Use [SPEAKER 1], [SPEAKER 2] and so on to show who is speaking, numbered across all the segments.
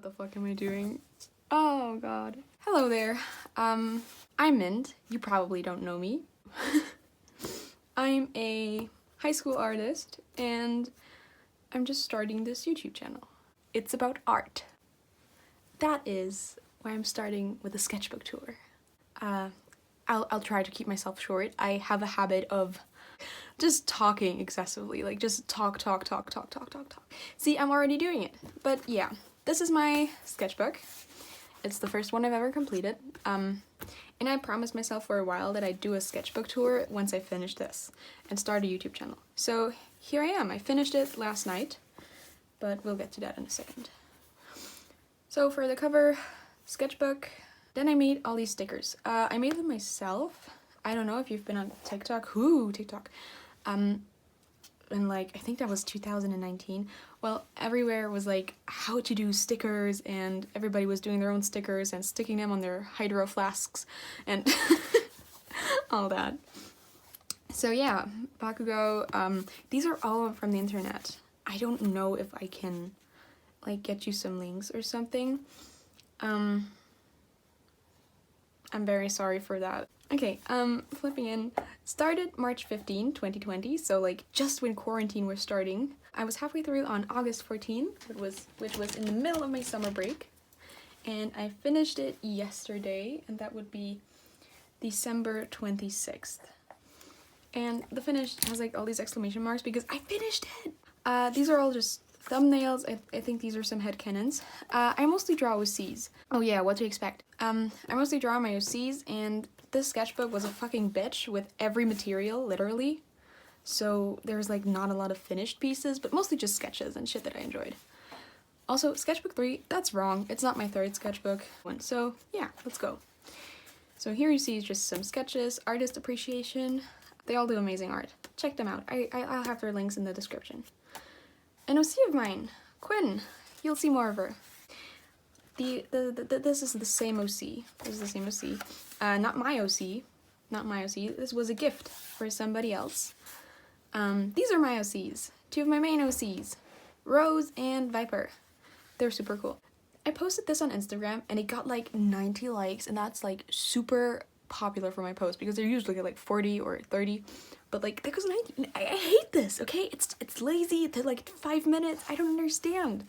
[SPEAKER 1] What the fuck am I doing? Oh god. Hello there. I'm Mint. You probably don't know me. I'm a high school artist and I'm just starting this YouTube channel. It's about art. That is why I'm starting with a sketchbook tour. I'll try to keep myself short. I have a habit of just talking excessively, like just talk. See, I'm already doing it. But yeah, this is my sketchbook. It's the first one I've ever completed. And I promised myself for a while that I'd do a sketchbook tour once I finish this and start a YouTube channel. So here I am. I finished it last night, but we'll get to that in a second. So for the cover, sketchbook. Then I made all these stickers. I made them myself. I don't know if you've been on TikTok. TikTok. And like, I think that was 2019. Well, everywhere was like how to do stickers, and everybody was doing their own stickers and sticking them on their hydro flasks and all that. So yeah, Bakugo, these are all from the internet. I don't know if I can like get you some links or something. I'm very sorry for that. Okay, flipping in. Started March 15, 2020, so like just when quarantine was starting. I was halfway through on August 14, which was in the middle of my summer break. And I finished it yesterday, and that would be December 26th. And the finish has like all these exclamation marks because I finished it! These are all just thumbnails. I think these are some headcanons. I mostly draw OCs. Oh yeah, what to expect. I mostly draw my OCs, and this sketchbook was a fucking bitch with every material, literally. So there's like not a lot of finished pieces, but mostly just sketches and shit that I enjoyed. Also, sketchbook 3, that's wrong. It's not my third sketchbook. So yeah, let's go. So here you see just some sketches, artist appreciation. They all do amazing art. Check them out. I'll have their links in the description. An OC of mine, Quinn. You'll see more of her. This is the same OC. This is the same OC. Not my OC. Not my OC. This was a gift for somebody else. These are my OCs. Two of my main OCs. Rose and Viper. They're super cool. I posted this on Instagram and it got like 90 likes, and that's like super popular for my post because they're usually like 40 or 30. But like, that goes 90. I hate this, okay? It's lazy. They're like 5 minutes. I don't understand.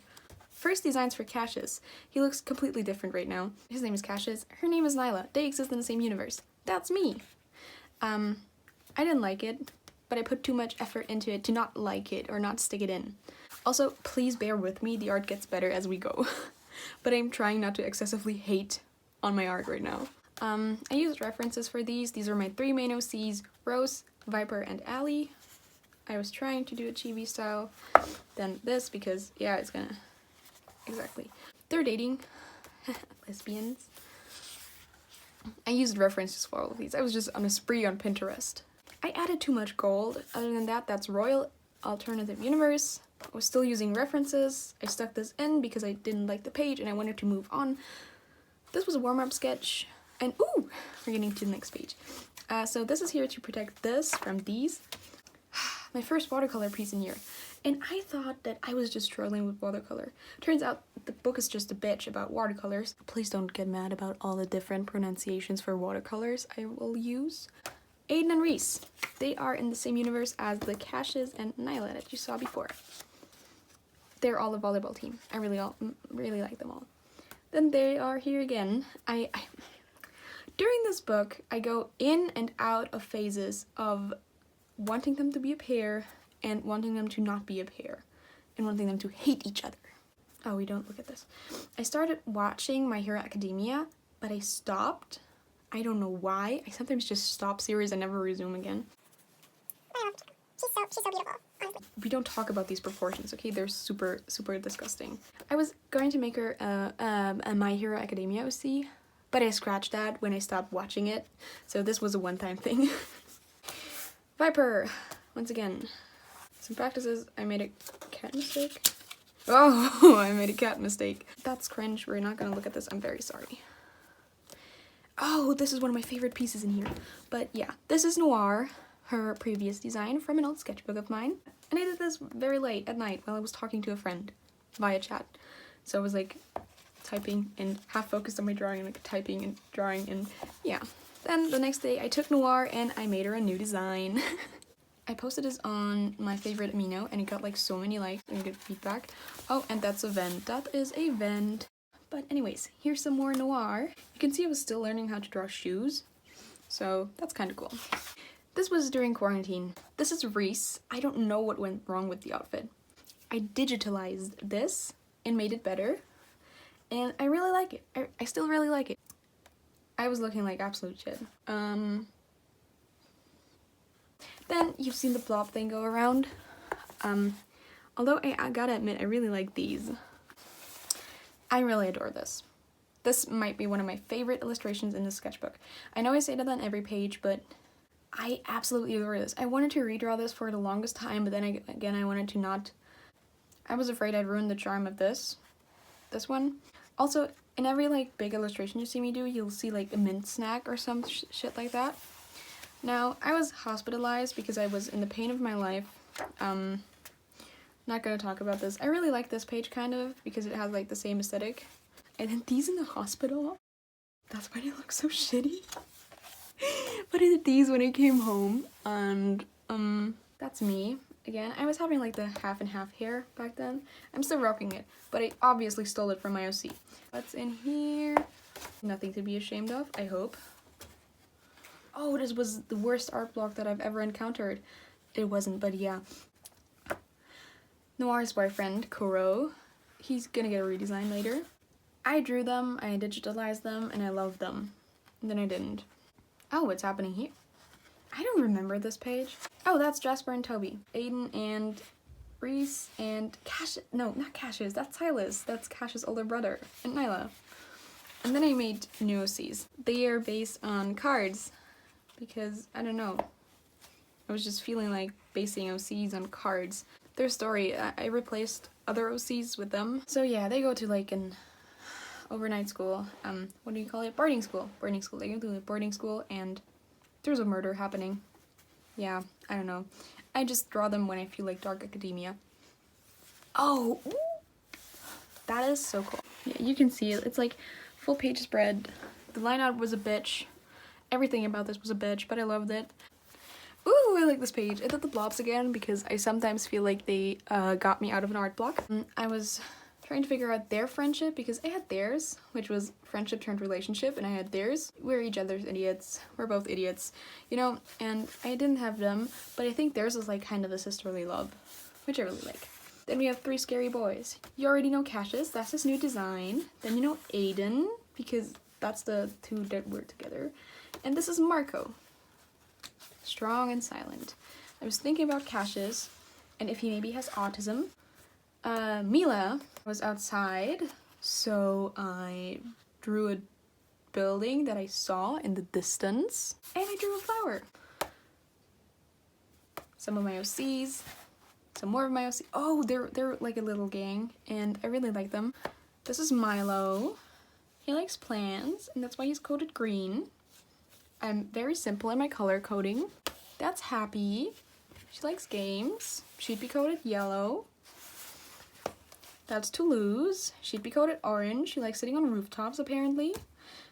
[SPEAKER 1] First designs for Cassius. He looks completely different right now. His name is Cassius. Her name is Nyla. They exist in the same universe. That's me. I didn't like it, but I put too much effort into it to not like it or not stick it in. Also, please bear with me. The art gets better as we go. But I'm trying not to excessively hate on my art right now. I used references for these. These are my 3 main OCs, Rose, Viper, and Allie. I was trying to do a chibi style. Then this, because yeah, it's gonna... Exactly. They're dating. Lesbians. I used references for all of these. I was just on a spree on Pinterest. I added too much gold. Other than that, that's Royal Alternative Universe. I was still using references. I stuck this in because I didn't like the page and I wanted to move on. This was a warm-up sketch. And ooh, we're getting to the next page. So this is here to protect this from these. My first watercolor piece in here. And I thought that I was just struggling with watercolor. Turns out the book is just a bitch about watercolors. Please don't get mad about all the different pronunciations for watercolors I will use. Aiden and Reese. They are in the same universe as the Cassius and Nyla that you saw before. They're all a volleyball team. I really like them all. Then they are here again. During this book, I go in and out of phases of wanting them to be a pair and wanting them to not be a pair and wanting them to hate each other. Oh, we don't look at this. I started watching My Hero Academia, but I stopped. I don't know why. I sometimes just stop series and never resume again. She's so beautiful. We don't talk about these proportions, okay? They're super disgusting. I was going to make her a My Hero Academia OC, but I scratched that when I stopped watching it, so this was a one-time thing. Viper, once again. Some practices. I made a cat mistake. Oh, I made a cat mistake. That's cringe. We're not gonna look at this. I'm very sorry. Oh, this is one of my favorite pieces in here. But yeah, this is Noir, her previous design from an old sketchbook of mine. And I did this very late at night while I was talking to a friend via chat. So I was like typing and half focused on my drawing and like typing and drawing and yeah. Then the next day I took Noir and I made her a new design. I posted this on my favorite Milo and it got like so many likes and good feedback. Oh, and that's a vent. That is a vent. But anyways, here's some more Noir. You can see I was still learning how to draw shoes. So that's kind of cool. This was during quarantine. This is Reese. I don't know what went wrong with the outfit. I digitalized this and made it better. And I really like it. I still really like it. I was looking like absolute shit. Then you've seen the blob thing go around. Although I gotta admit, I really like these. I really adore this. This might be one of my favorite illustrations in the sketchbook. I know I say that on every page, but I absolutely adore this. I wanted to redraw this for the longest time, but then again, I wanted to not. I was afraid I'd ruin the charm of this one. Also, in every like big illustration you see me do, you'll see like a mint snack or some shit like that. Now, I was hospitalized because I was in the pain of my life. Not gonna talk about this. I really like this page kind of because it has like the same aesthetic. And then these in the hospital, that's why they look so shitty. But I did these when I came home and that's me. Again, I was having like the half and half hair back then. I'm still rocking it, but I obviously stole it from my OC. What's in here? Nothing to be ashamed of, I hope. Oh, this was the worst art block that I've ever encountered. It wasn't, but yeah. Noir's boyfriend, Kuro, he's gonna get a redesign later. I drew them, I digitalized them, and I loved them. And then I didn't. Oh, what's happening here? I don't remember this page. Oh, that's Jasper and Toby. Aiden and Reese and Cash. No, not Cassius. That's Silas. That's Cash's older brother. And Milo. And then I made new OCs. They are based on cards. Because, I don't know. I was just feeling like basing OCs on cards. Their story, I replaced other OCs with them. So yeah, they go to like an overnight school. What do you call it? Boarding school. Boarding school. They go to a boarding school and there's a murder happening. Yeah, I don't know. I just draw them when I feel like dark academia. Oh, that is so cool. Yeah, you can see it. It's like full page spread. The line art was a bitch. Everything about this was a bitch, but I loved it. Ooh, I like this page. I did the blobs again because I sometimes feel like they got me out of an art block. I was trying to figure out their friendship because I had theirs, which was friendship turned relationship, and I had theirs. We're each other's idiots. We're both idiots, you know, and I didn't have them, but I think theirs is like kind of a sisterly love, which I really like. Then we have three scary boys. You already know Cassius, that's his new design. Then you know Aiden, because that's the two that were together. And this is Marco. Strong and silent. I was thinking about Cassius, and if he maybe has autism. Mila was outside, so I drew a building that I saw in the distance, and I drew a flower. Some of my OCs, some more of my OCs. Oh, they're like a little gang, and I really like them. This is Milo. He likes plants, and that's why he's coded green. I'm very simple in my color coding. That's Happy. She likes games. She'd be coded yellow. That's Toulouse. She'd be coded orange. She likes sitting on rooftops, apparently.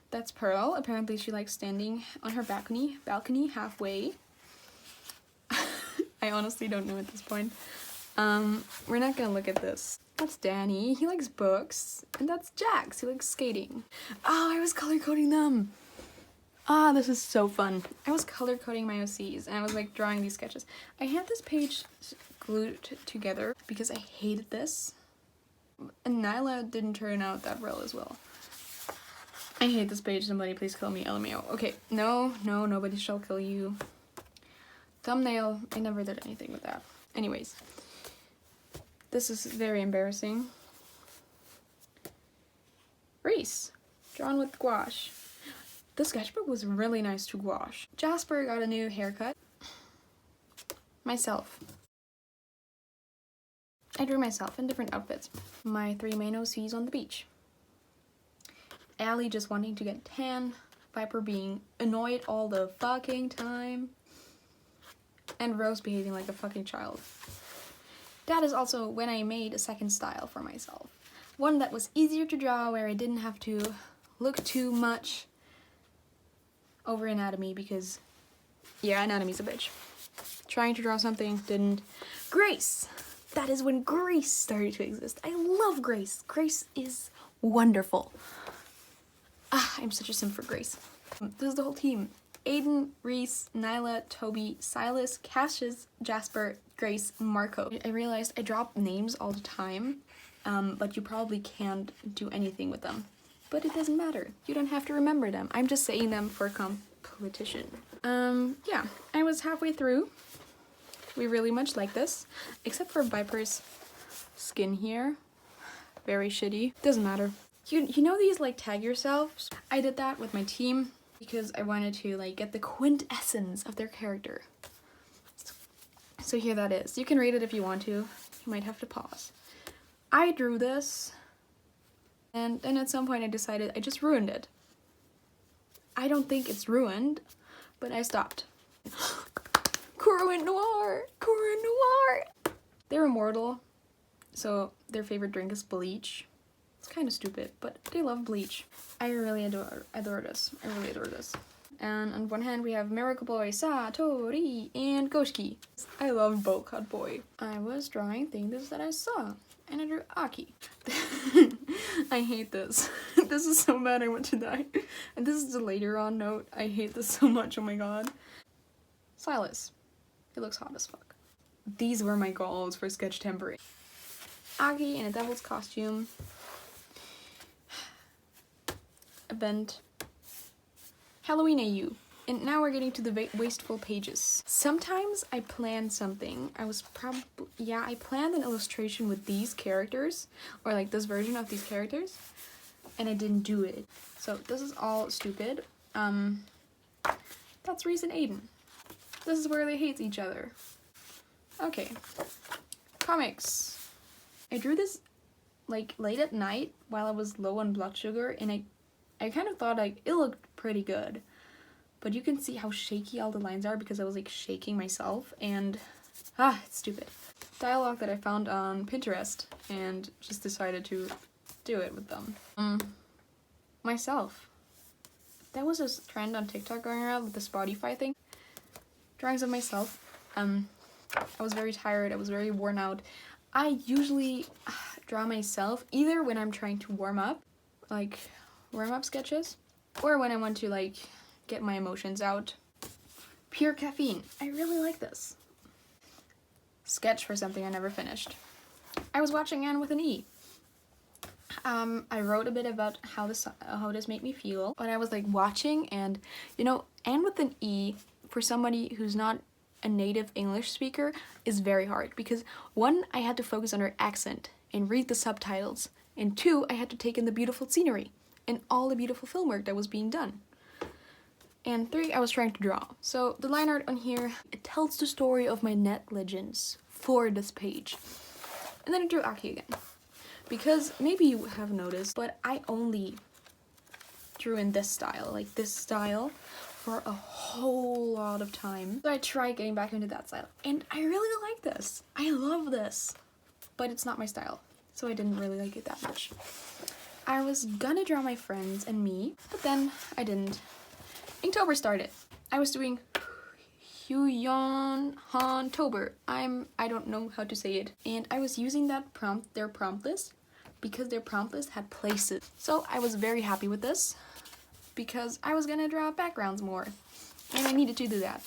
[SPEAKER 1] That's Pearl. Apparently she likes standing on her balcony halfway. I honestly don't know at this point. We're not gonna look at this. That's Danny. He likes books. And that's Jax. He likes skating. Oh, I was color coding them. Ah, this is so fun. I was color coding my OCs and I was like drawing these sketches. I had this page glued together because I hated this. And Nyla didn't turn out that well as well. I hate this page. Somebody please kill me. LMAO. Okay, no, nobody shall kill you. Thumbnail. I never did anything with that. Anyways. This is very embarrassing. Reese. Drawn with gouache. The sketchbook was really nice to gouache. Jasper got a new haircut. Myself. I drew myself in different outfits. My three main OCs on the beach. Allie just wanting to get tan. Viper being annoyed all the fucking time. And Rose behaving like a fucking child. That is also when I made a second style for myself. One that was easier to draw, where I didn't have to look too much over anatomy, because, yeah, anatomy's a bitch. Trying to draw something, didn't. Grace! That is when grace started to exist. I love grace. Grace is wonderful. Ah, I'm such a simp for grace. This is the whole team. Aiden, Reese, Nyla, Toby, Silas, Cassius, Jasper, Grace, Marco. I realized I drop names all the time, but you probably can't do anything with them. But it doesn't matter. You don't have to remember them. I'm just saying them for competition. Yeah, I was halfway through. We really much like this, except for Viper's skin here. Very shitty. Doesn't matter. You know these like tag yourselves? I did that with my team because I wanted to like get the quintessence of their character. So here that is. You can read it if you want to. You might have to pause. I drew this, and then at some point I decided I just ruined it. I don't think it's ruined, but I stopped. Kuro and Noir! Kuro and Noir! They're immortal, so their favorite drink is bleach. It's kind of stupid, but they love bleach. I really adore this. I really adore this. And on one hand we have Miracle Boy, Satori, and Goshiki. I love Bow Cut Boy. I was drawing things that I saw, and I drew Aki. I hate this. This is so bad I want to die. And this is the later on note. I hate this so much, oh my god. Silas. He looks hot as fuck. These were my goals for Sketchtemporary. Aki in a devil's costume. Event. Halloween AU. And now we're getting to the wasteful pages. Sometimes I plan something. I planned an illustration with these characters, or like this version of these characters, and I didn't do it. So this is all stupid. That's Reese and Aiden. This is where they hate each other. Okay. Comics. I drew this like late at night while I was low on blood sugar, and I kind of thought like it looked pretty good. But you can see how shaky all the lines are because I was like shaking myself, and it's stupid. Dialogue that I found on Pinterest and just decided to do it with them. Myself. There was this trend on TikTok going around with the Spotify thing. Drawings of myself. I was very tired, I was very worn out. I usually draw myself either when I'm trying to warm up, like warm-up sketches, or when I want to like get my emotions out. Pure caffeine. I really like this. Sketch for something I never finished. I was watching Anne with an E. I wrote a bit about how this made me feel, but I was like watching, and you know, Anne with an E for somebody who's not a native English speaker is very hard because 1, I had to focus on her accent and read the subtitles, and 2, I had to take in the beautiful scenery and all the beautiful film work that was being done. And 3, I was trying to draw. So the line art on here, it tells the story of my negligence for this page. And then I drew Aki again. Because maybe you have noticed, but I only drew in this style, like this style, for a whole lot of time. So I tried getting back into that style, and I really like this. I love this, but it's not my style, so I didn't really like it that much. I was gonna draw my friends and me, but then I didn't. Inktober started. I was doing Huyon Hantober. I don't know how to say it, and I was using that their prompt list, because their prompt list had places. So I was very happy with this, because I was gonna draw backgrounds more, and I needed to do that.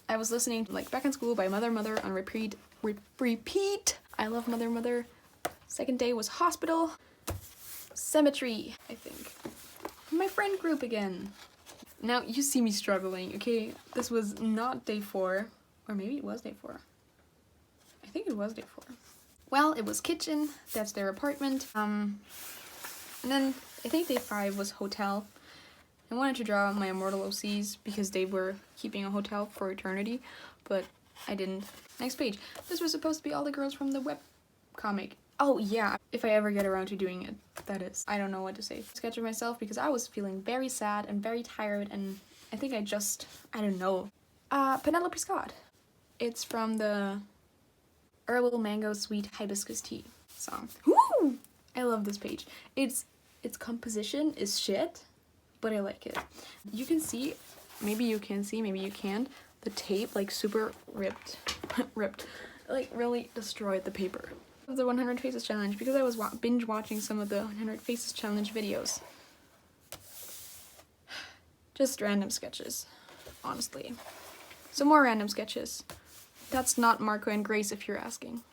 [SPEAKER 1] I was listening to like Back in School by Mother Mother on repeat. I love Mother Mother. Second day was Hospital. Cemetery, I think. My friend group again. Now you see me struggling, okay? This was not day 4, or maybe it was day 4. I think it was day 4. Well, it was kitchen, that's their apartment. And then I think day 5 was hotel. I wanted to draw my immortal OCs because they were keeping a hotel for eternity, but I didn't. Next page. This was supposed to be all the girls from the webcomic. Oh yeah, if I ever get around to doing it, that is. I don't know what to say. Sketch of myself because I was feeling very sad and very tired, and I think I don't know. Penelope Scott. It's from the Herbal Mango Sweet Hibiscus Tea song. Woo! I love this page. Its composition is shit, but I like it. You can see, maybe you can see, maybe you can't, the tape like super ripped, like really destroyed the paper. The 100 Faces Challenge, because I was binge watching some of the 100 Faces Challenge videos. Just random sketches, honestly. Some more random sketches. That's not Marco and Grace, if you're asking.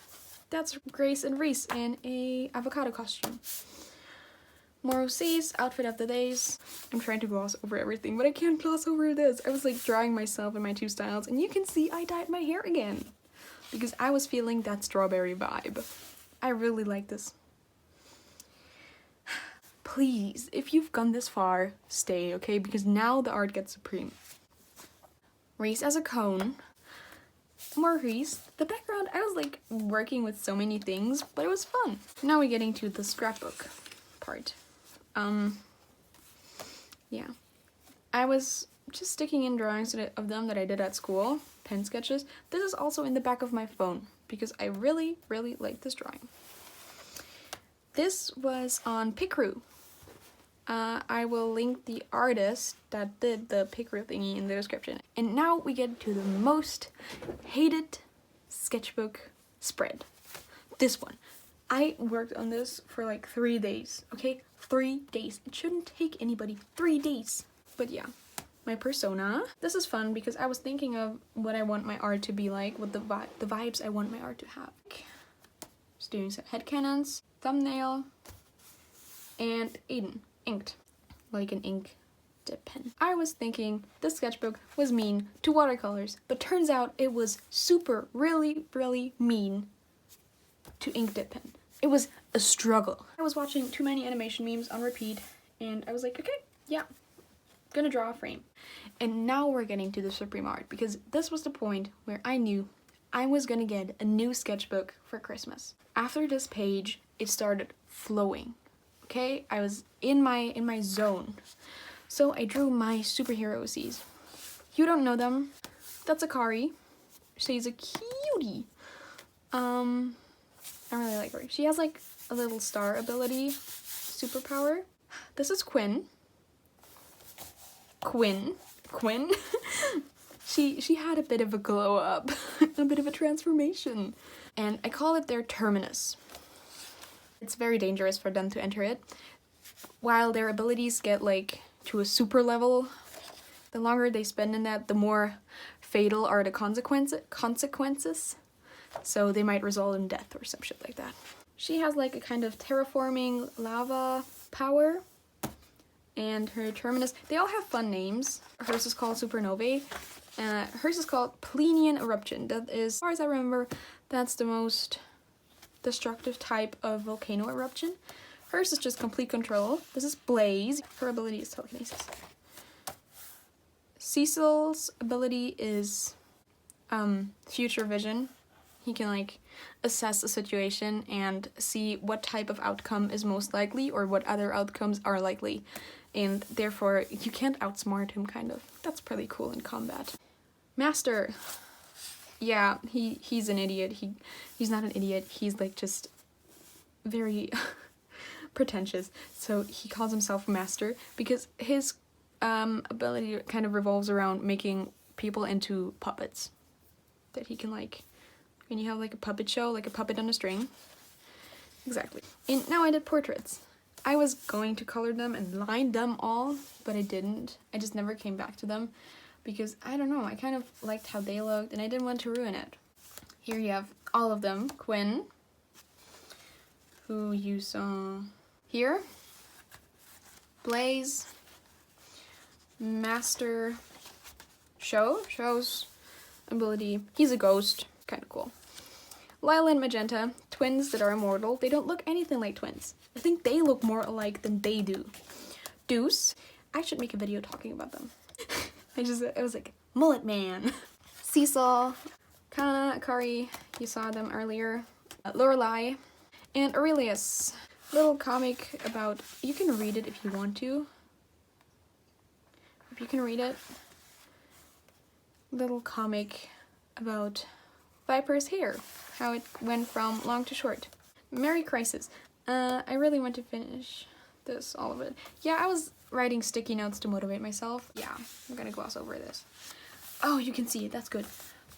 [SPEAKER 1] That's Grace and Reese in a avocado costume. More OCs, outfit of the days. I'm trying to gloss over everything, but I can't gloss over this. I was like drawing myself in my two styles, and you can see I dyed my hair again. Because I was feeling that strawberry vibe. I really like this. Please, if you've gone this far, stay, okay? Because now the art gets supreme. Reese as a cone. More Reese. The background, I was like working with so many things, but it was fun. Now we're getting to the scrapbook part. Yeah. I was just sticking in drawings of them that I did at school, pen sketches. This is also in the back of my phone because I really, really like this drawing. This was on Picru. I will link the artist that did the Picru thingy in the description. And now we get to the most hated sketchbook spread. This one. I worked on this for like 3 days, okay? 3 days. It shouldn't take anybody 3 days. But yeah, my persona. This is fun because I was thinking of what I want my art to be like, what the vibes I want my art to have. Just doing some headcanons, thumbnail, and Aiden. Inked, like an ink dip pen. I was thinking this sketchbook was mean to watercolors, but turns out it was super, really, really mean to ink dip pen. It was a struggle. I was watching too many animation memes on repeat, and I was like, okay, yeah, gonna draw a frame. And now we're getting to the supreme art, because this was the point where I knew I was gonna get a new sketchbook for Christmas. After this page, it started flowing. Okay, I was in my zone. So I drew my superhero OCs. You don't know them. That's Akari. She's a cutie. I really like her. She has like a little star ability, superpower. This is Quinn. Quinn. She had a bit of a glow up, a bit of a transformation. And I call it their terminus. It's very dangerous for them to enter it. While their abilities get like to a super level, the longer they spend in that, the more fatal are the consequences. So they might result in death or some shit like that. She has like a kind of terraforming lava power. And her terminus, they all have fun names. Hers is called Supernovae. Hers is called Plenian Eruption. That is, as far as I remember, that's the most destructive type of volcano eruption. Hers is just complete control. This is Blaze. Her ability is telekinesis. Cecil's ability is future vision. He can like assess a situation and see what type of outcome is most likely or what other outcomes are likely. And therefore you can't outsmart him, kind of. That's pretty cool in combat. Master. Yeah, he's an idiot. He's not an idiot. He's like just very pretentious. So he calls himself Master because his ability kind of revolves around making people into puppets. That he can like, when you have like a puppet show, like a puppet on a string. Exactly. And now I did portraits. I was going to color them and line them all, but I didn't. I just never came back to them. Because, I don't know, I kind of liked how they looked, and I didn't want to ruin it. Here you have all of them. Quinn, who you saw here. Blaze. Master. Show's ability. He's a ghost. Kind of cool. Lila and Magenta, twins that are immortal. They don't look anything like twins. I think they look more alike than they do. Deuce. I should make a video talking about them. I was like, Mullet Man. Cecil, Kana, Akari, you saw them earlier. Lorelei, and Aurelius. Little comic about, you can read it if you want to. If you can read it. Little comic about Viper's hair. how it went from long to short. Merry Crisis. I really want to finish this, all of it. Yeah, I was writing sticky notes to motivate myself. Yeah, I'm gonna gloss over this. Oh, you can see it, that's good.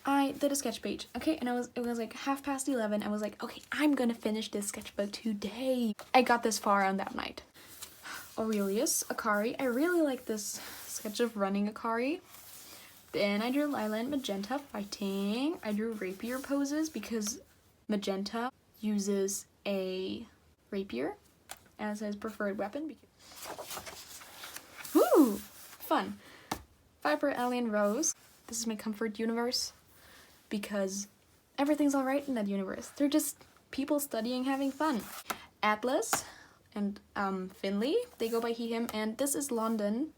[SPEAKER 1] I did a sketch page, okay, and it was like 11:30. I was like, okay, I'm gonna finish this sketchbook today. I got this far on that night. Aurelius, Akari. I really like this sketch of running Akari. Then I drew Lila and Magenta fighting. I drew rapier poses because Magenta uses a rapier as his preferred weapon. Woo! Fun. Viper, Alien, Rose. This is my comfort universe because everything's alright in that universe. They're just people studying, having fun. Atlas and Finley, they go by he, him, and this is London.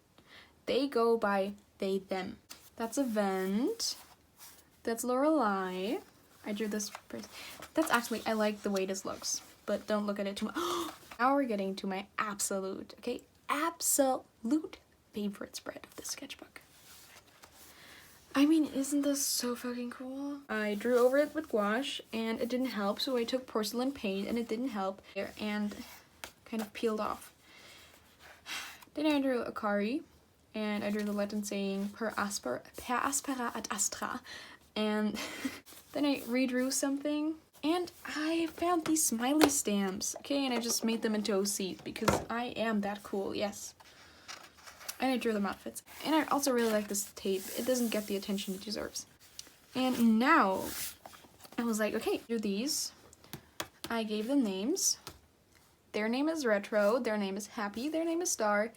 [SPEAKER 1] They go by they, them. That's Event. That's Lorelei. I drew this person. That's actually, I like the way this looks, but don't look at it too much. Now we're getting to my absolute favorite spread of this sketchbook. I mean, isn't this so fucking cool? I drew over it with gouache and it didn't help, so I took porcelain paint and it didn't help and kind of peeled off. Then I drew Akari and I drew the Latin saying per aspera ad astra, and then I redrew something and I found these smiley stamps, okay, and I just made them into OCs because I am that cool, yes. And I drew them outfits. And I also really like this tape. It doesn't get the attention it deserves. And now, I was like, okay, do these. I gave them names. Their name is Retro, their name is Happy, their name is Star,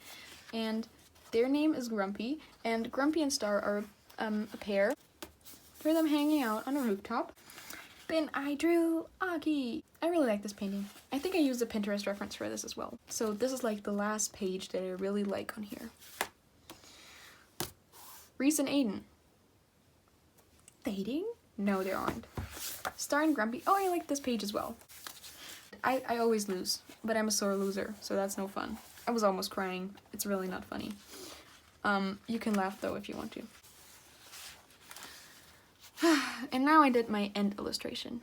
[SPEAKER 1] and their name is Grumpy. And Grumpy and Star are a pair. Drew them hanging out on a rooftop. Then I drew Aki. I really like this painting. I think I used a Pinterest reference for this as well. So this is like the last page that I really like on here. Reese and Aiden. Dating? No, they aren't. Star and Grumpy. Oh, I like this page as well. I always lose, but I'm a sore loser, so that's no fun. I was almost crying. It's really not funny. You can laugh though if you want to. And now I did my end illustration.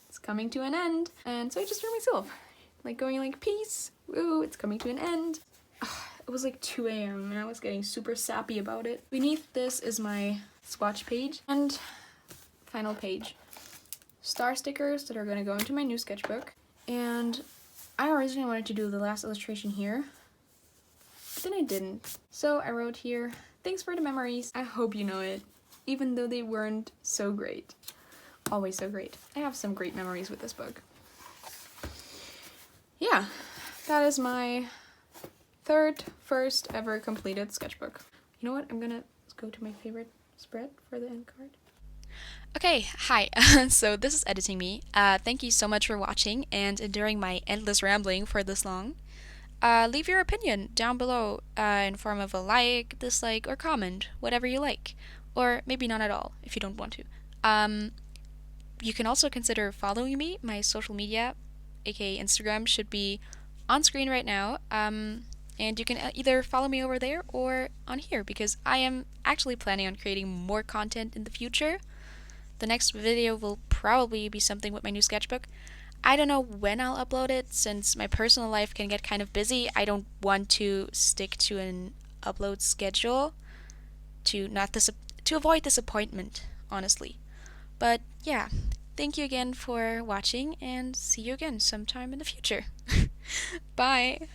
[SPEAKER 1] It's coming to an end, and so I just drew myself. Like going like, peace, woo, it's coming to an end. It was like 2 a.m. and I was getting super sappy about it. Beneath this is my swatch page and final page. Star stickers that are gonna go into my new sketchbook. And I originally wanted to do the last illustration here, but then I didn't. So I wrote here, thanks for the memories. I hope you know it, even though they weren't so great. Always so great. I have some great memories with this book. Yeah, that is my first ever completed sketchbook. You know what? I'm gonna go to my favorite spread for the end card.
[SPEAKER 2] Okay, hi. So this is Editing Me. Thank you so much for watching and enduring my endless rambling for this long. Leave your opinion down below in form of a like, dislike, or comment, whatever you like. Or maybe not at all, if you don't want to. You can also consider following me. My social media, aka Instagram, should be on screen right now. And you can either follow me over there or on here, because I am actually planning on creating more content in the future. The next video will probably be something with my new sketchbook. I don't know when I'll upload it, since my personal life can get kind of busy. I don't want to stick to an upload schedule to avoid disappointment, honestly. But yeah, thank you again for watching, and see you again sometime in the future. Bye!